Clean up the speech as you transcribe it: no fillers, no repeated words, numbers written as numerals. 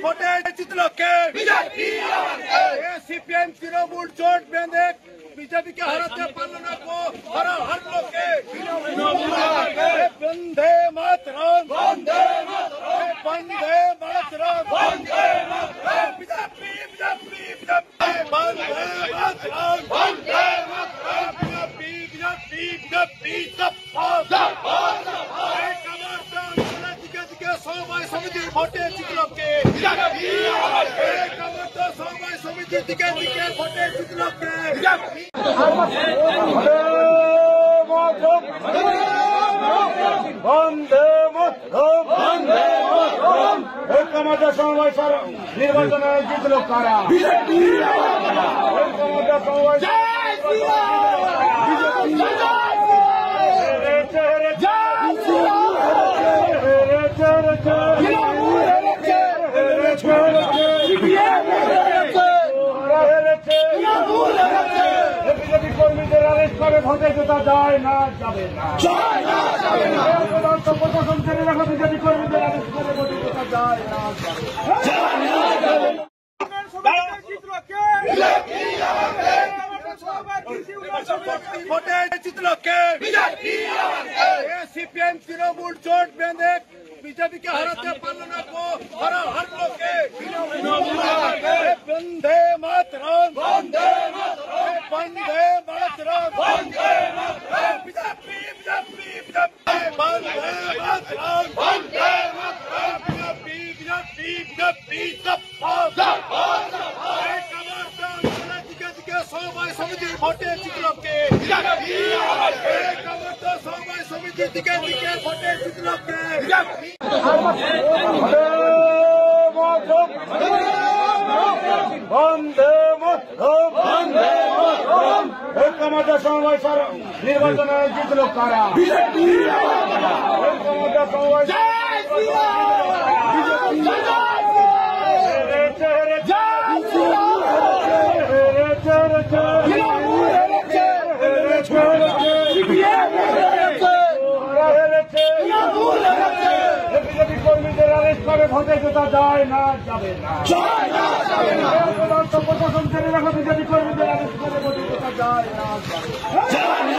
ভোটে জিতল কে? সিপিএম তৃণমূল জোট বেঁধে বিজেপিকে হারাতে পারল না, হারলো কে? বন্দে মাতরম, বন্দে মাতরম, বিজেপি বিজেপি বন্দে মাতরম, বন্দে মাতরম, বিজেপি বিজেপি সমবায় সমিতির ভোটে জিতল কে? সমবায় সমিতির দিকে দিকে ভোটে জিতল কে? বন্দে মাতরম, বন্দে মাতরম। ঐক্যমত্য সমবায় নির্বাচনে জিতল কারা? ঐক্যমত্য সমবায় বিজেপি কর্মীদের অ্যারেস্ট করে ভোটে জেতা যায় না, যাবে না। প্রশাসন ছেড়ে রাখা বিজেপি কর্মীদের অ্যারেস্ট করে ভোটে জেতা যায় না, ভোটে জিতল কে? সিপিএম তৃণমূল জোট বেঁধে বিজেপিকে হারাতে পারল না, হারলো কে? বন্দে মাতরম, বন্দে মাতরম, বিজেপি বিজেপি বন্দে মাতরম, বন্দে মাতরম, বিজেপি বিজেপি সমবায় সমিতির ভোটে জিতল কে? সমবায় সমিতির দিকে দিকে ভোটে জিতল কে? বন্দে মাতরম, বন্দে মাতরম। ঐক্যমত্য সমবায় নির্বাচনে জিতল কারা? ঐক্যমত্য সমবায় বিজেপি কর্মীদের অ্যারেস্ট করে ভোটে জেতা যায় না, যাবে না। প্রশাসন ছেড়ে রাখা বিজেপি কর্মীদের অ্যারেস্ট করে ভোটে জেতা যায় না, যাবে না।